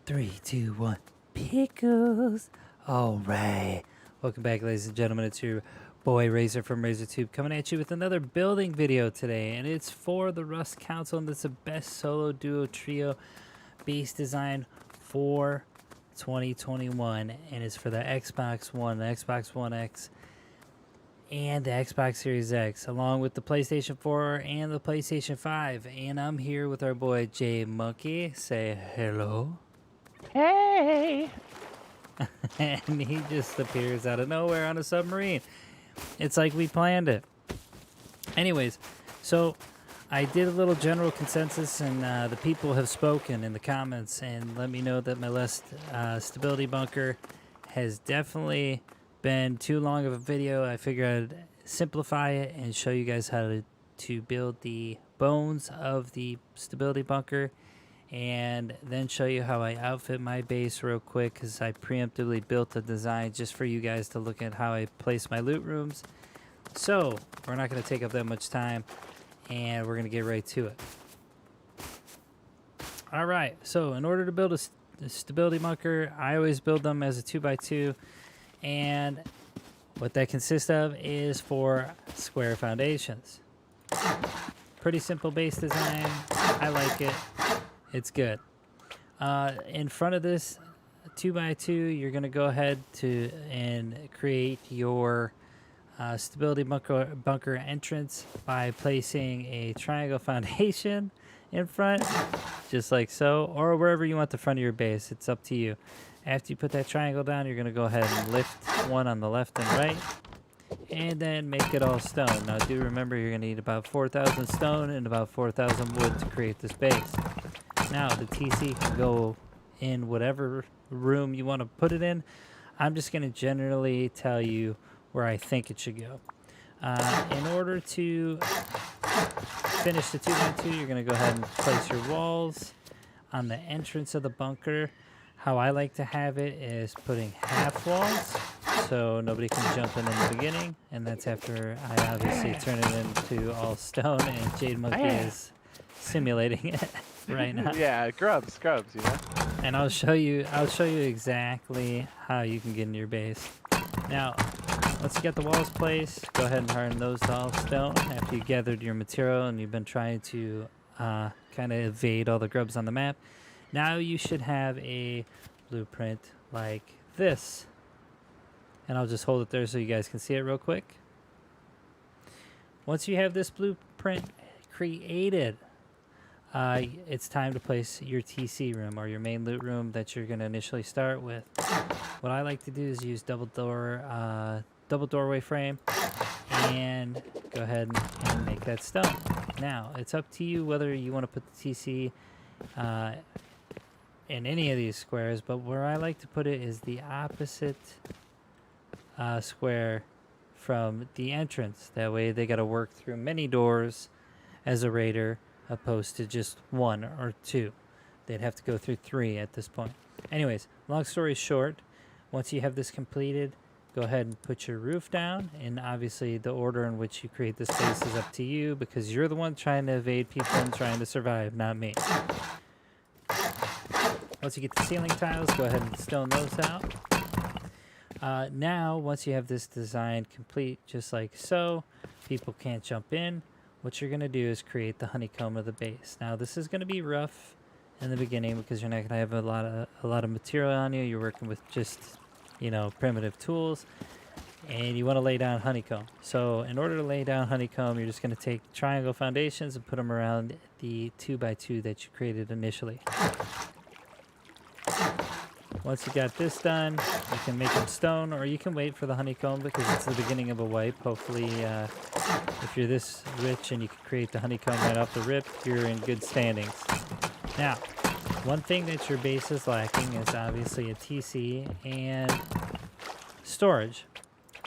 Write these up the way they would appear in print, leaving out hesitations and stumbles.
3, 2, 1. Pickles. All right. Welcome back, ladies and gentlemen. It's your boy Razor from RazorTube coming at you with another building video today, and it's for the Rust console, and it's the best solo duo trio base design for 2021, and it's for the Xbox One, the Xbox One X, and the Xbox Series X, along with the PlayStation 4 and the PlayStation 5. And I'm here with our boy J Monkey. Say hello. Hey! And he just appears out of nowhere on a submarine. It's like we planned it. Anyways, so I did a little general consensus, and the people have spoken in the comments and let me know that my last stability bunker has definitely been too long of a video. I figured I'd simplify it and show you guys how to build the bones of the stability bunker, and then show you how I outfit my base real quick, because I preemptively built a design just for you guys to look at how I place my loot rooms. So we're not going to take up that much time, and we're going to get right to it. All right, so in order to build a stability bunker, I always build them as a 2x2, and what that consists of is 4 square foundations. Pretty simple base design. I like it. It's good. In front of this 2x2, you're going to go ahead and create your stability bunker entrance by placing a triangle foundation in front, just like so, or wherever you want the front of your base. It's up to you. After you put that triangle down, you're going to go ahead and lift one on the left and right, and then make it all stone. Now do remember, you're going to need about 4,000 stone and about 4,000 wood to create this base. Now the TC can go in whatever room you want to put it in. I'm just going to generally tell you where I think it should go. In order to finish the 2x2, you're going to go ahead and place your walls on the entrance of the bunker. How I like to have it is putting half walls, so nobody can jump in the beginning, and that's after I obviously turn it into all stone, and Jade Monkey is simulating it right now. Yeah, scrubs, you know. And I'll show you exactly how you can get in your base. Now, once you get the walls placed, go ahead and harden those to all stone after you gathered your material and you've been trying to kind of evade all the grubs on the map. Now you should have a blueprint like this. And I'll just hold it there so you guys can see it real quick. Once you have this blueprint created, it's time to place your TC room, or your main loot room that you're going to initially start with. What I like to do is use double doorway frame, and go ahead and make that stone. Now it's up to you whether you want to put the TC in any of these squares, but where I like to put it is the opposite square from the entrance. That way they got to work through many doors as a raider, opposed to just 1 or 2. They'd have to go through 3 at this point. Anyways, long story short, once you have this completed, go ahead and put your roof down, and obviously the order in which you create this space is up to you, because you're the one trying to evade people and trying to survive, not me. Once you get the ceiling tiles, go ahead and stone those out. Now, once you have this design complete, just like so, people can't jump in. What you're going to do is create the honeycomb of the base. Now, this is going to be rough in the beginning because you're not going to have a lot of material on you. You're working with just, primitive tools, and you want to lay down honeycomb. So in order to lay down honeycomb, you're just going to take triangle foundations and put them around the 2x2 that you created initially. Once you got this done, you can make them stone, or you can wait for the honeycomb because it's the beginning of a wipe. Hopefully, if you're this rich and you can create the honeycomb right off the rip, you're in good standings. Now, one thing that your base is lacking is obviously a TC and storage.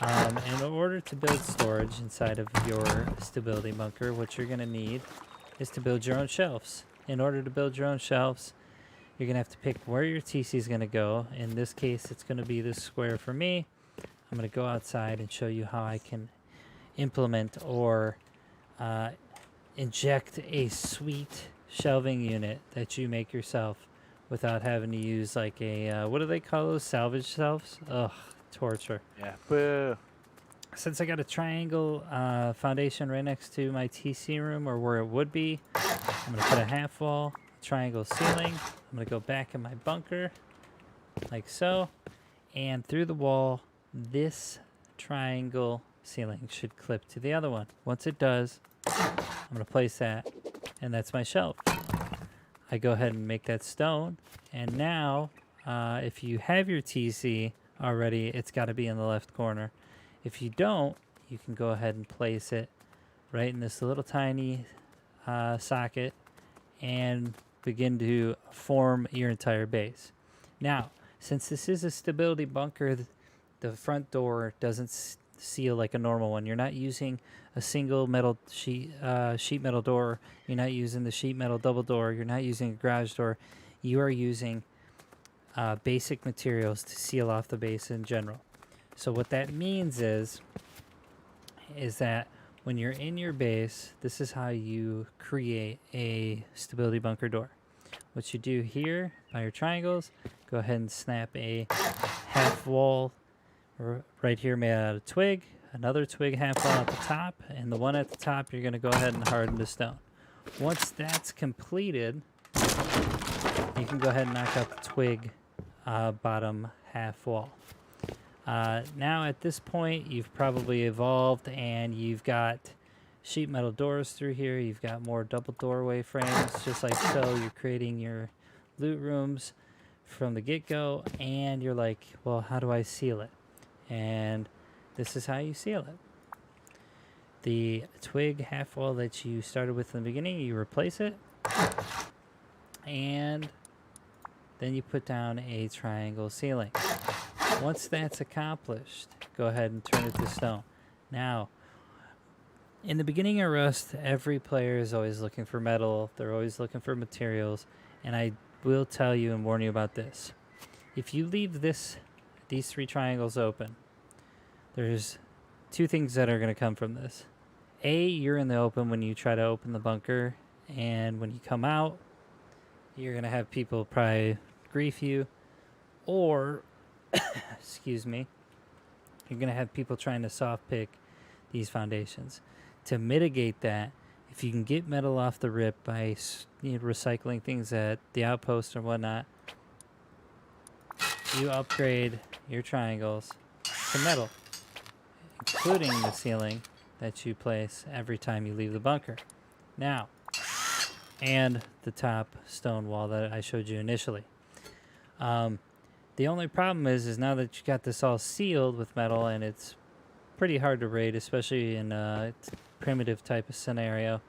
In order to build storage inside of your stability bunker, what you're going to need is to build your own shelves. In order to build your own shelves, you're going to have to pick where your TC is going to go. In this case, it's going to be this square for me. I'm going to go outside and show you how I can implement or inject a sweet shelving unit that you make yourself without having to use like a, what do they call those? Salvage shelves? Ugh, torture. Yeah. Boo. Since I got a triangle foundation right next to my TC room, or where it would be, I'm going to put a half wall, triangle ceiling. I'm going to go back in my bunker, like so. And through the wall, this triangle ceiling should clip to the other one. Once it does, I'm going to place that, and that's my shelf. I go ahead and make that stone, and now if you have your TC already, it's got to be in the left corner. If you don't, you can go ahead and place it right in this little tiny socket and begin to form your entire base. Now, since this is a stability bunker, the front door doesn't seal like a normal one. You're not using a single metal sheet metal door. You're not using the sheet metal double door. You're not using a garage door. You are using basic materials to seal off the base in general. So what that means is that when you're in your base, this is how you create a stability bunker door. What you do here by your triangles, go ahead and snap a half wall right here made out of twig, another twig half wall at the top, and the one at the top you're going to go ahead and harden to stone. Once that's completed, you can go ahead and knock out the twig bottom half wall. Now at this point you've probably evolved and you've got sheet metal doors through here. You've got more double doorway frames, just like so. You're creating your loot rooms from the get-go, and you're like, well, how do I seal it? And this is how you seal it. The twig half wall that you started with in the beginning, you replace it, and then you put down a triangle ceiling. Once that's accomplished, go ahead and turn it to stone. Now, in the beginning of Rust, every player is always looking for metal. They're always looking for materials. And I will tell you and warn you about this. If you leave these three triangles open, there's two things that are going to come from this. A, you're in the open when you try to open the bunker. And when you come out, you're going to have people probably grief you. Or, excuse me, you're going to have people trying to soft pick these foundations. To mitigate that, if you can get metal off the rip by recycling things at the outpost or whatnot, you upgrade your triangles to metal, including the ceiling that you place every time you leave the bunker. Now, and the top stone wall that I showed you initially. The only problem is now that you got this all sealed with metal, and it's pretty hard to raid, especially in a primitive type of scenario.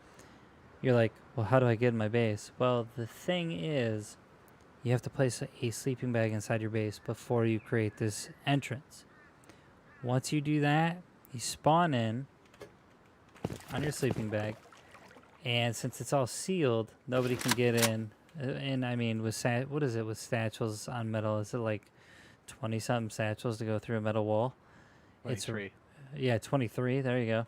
You're like, well, how do I get in my base? Well, the thing is, you have to place a sleeping bag inside your base before you create this entrance. Once you do that, you spawn in on your sleeping bag, and since it's all sealed, nobody can get in. And I mean, with what is it with satchels on metal? Is it like 20-something satchels to go through a metal wall? 23. Yeah, 23. There you go.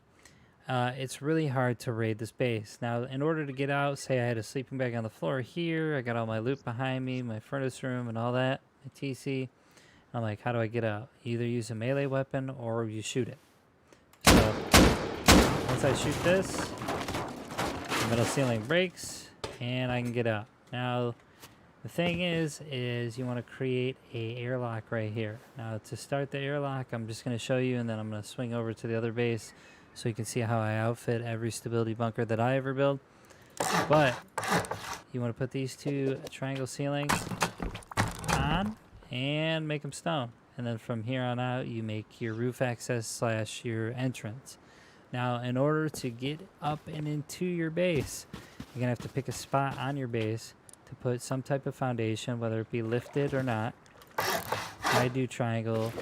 It's really hard to raid this base. Now, in order to get out, say I had a sleeping bag on the floor here. I got all my loot behind me, my furnace room and all that, my TC. I'm like, how do I get out? You either use a melee weapon or you shoot it. So, once I shoot this, the metal ceiling breaks and I can get out. Now, the thing is you want to create a airlock right here. Now, to start the airlock, I'm just going to show you, and then I'm going to swing over to the other base so you can see how I outfit every stability bunker that I ever build. But you want to put these two triangle ceilings on and make them stone. And then from here on out, you make your roof access / your entrance. Now, in order to get up and into your base, you're going to have to pick a spot on your base to put some type of foundation, whether it be lifted or not. I do triangle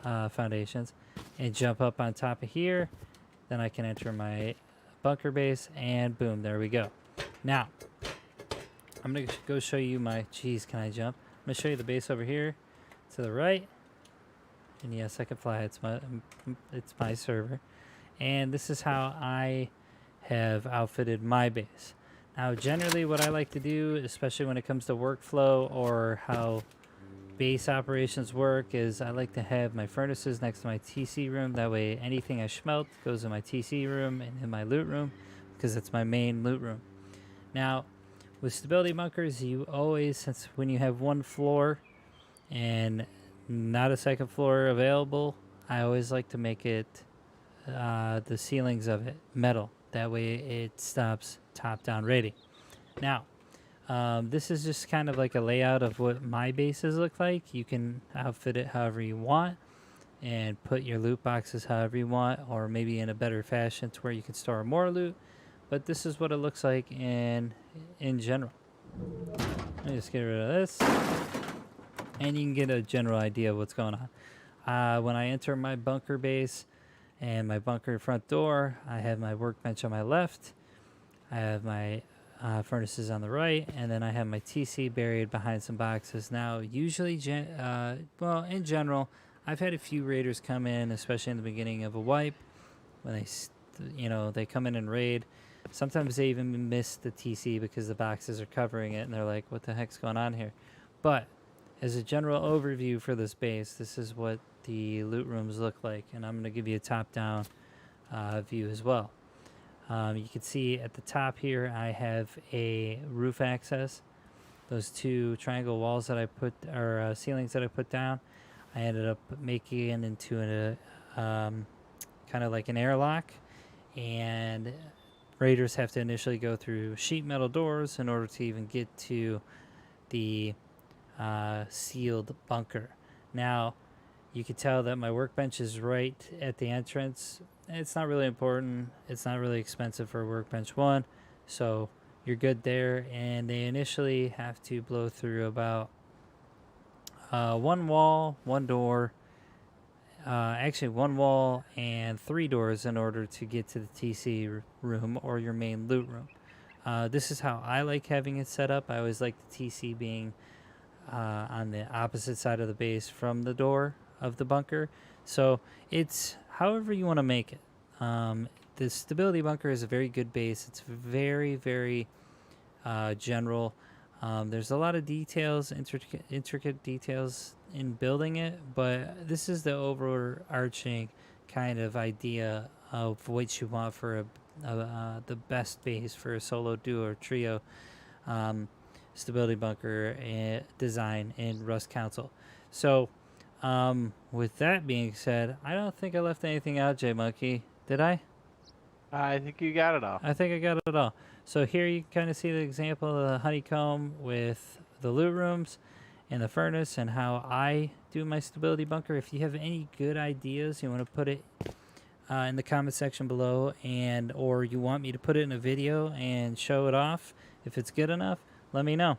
foundations, and jump up on top of here. Then I can enter my bunker base, and boom, there we go. Now, I'm going to go show you my... Geez, can I jump? I'm going to show you the base over here to the right. And yes, I can fly. It's my server. And this is how I have outfitted my base. Now, generally what I like to do, especially when it comes to workflow or how base operations work, is I like to have my furnaces next to my TC room. That way anything I smelt goes in my TC room and in my loot room, because it's my main loot room. Now, with stability bunkers, you always, since when you have one floor and not a second floor available, I always like to make it, the ceilings of it, metal. That way it stops top-down rating. Now, this is just kind of like a layout of what my bases look like. You can outfit it however you want and put your loot boxes however you want, or maybe in a better fashion to where you can store more loot. But this is what it looks like in general. Let me just get rid of this, and you can get a general idea of what's going on. When I enter my bunker base and my bunker front door, I have my workbench on my left. I have my furnaces on the right, and then I have my TC buried behind some boxes. Now, usually, well, in general, I've had a few raiders come in, especially in the beginning of a wipe, when they come in and raid. Sometimes they even miss the TC because the boxes are covering it, and they're like, what the heck's going on here? But as a general overview for this base, this is what the loot rooms look like, and I'm going to give you a top-down view as well. You can see at the top here, I have a roof access. Those two triangle walls that I put, or ceilings that I put down, I ended up making it into a kind of like an airlock, and raiders have to initially go through sheet metal doors in order to even get to the sealed bunker. Now, you can tell that my workbench is right at the entrance. It's not really important. It's not really expensive for a workbench one, so you're good there. And they initially have to blow through about one wall, one door, actually one wall and 3 doors in order to get to the TC room or your main loot room. This is how I like having it set up. I always like the TC being on the opposite side of the base from the door of the bunker. So it's however you want to make it. The stability bunker is a very good base. It's very, very general. There's a lot of details, intricate details in building it, but this is the overarching kind of idea of what you want for the best base for a solo, duo, or trio stability bunker design in Rust Console. So, with that being said, I don't think I left anything out, J-Monkey. Did I? I think you got it all. I think I got it all. So here you can kind of see the example of the honeycomb with the loot rooms and the furnace and how I do my stability bunker. If you have any good ideas, you want to put it in the comment section below, and or you want me to put it in a video and show it off, if it's good enough, let me know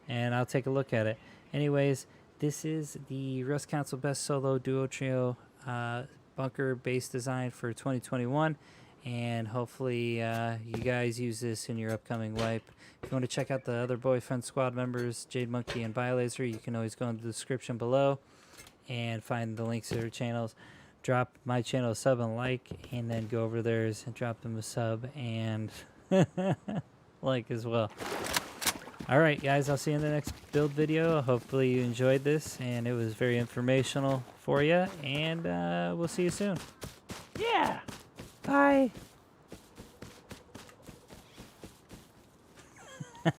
and I'll take a look at it. Anyways, this is the Rust Console Best Solo Duo Trio bunker base design for 2021, and hopefully you guys use this in your upcoming wipe. If you want to check out the other Boyfriend Squad members, Jade Monkey and Biolaser, you can always go in the description below and find the links to their channels. Drop my channel a sub and like, and then go over theirs and drop them a sub and like as well. Alright guys, I'll see you in the next build video. Hopefully you enjoyed this and it was very informational for you, and we'll see you soon. Yeah. Bye.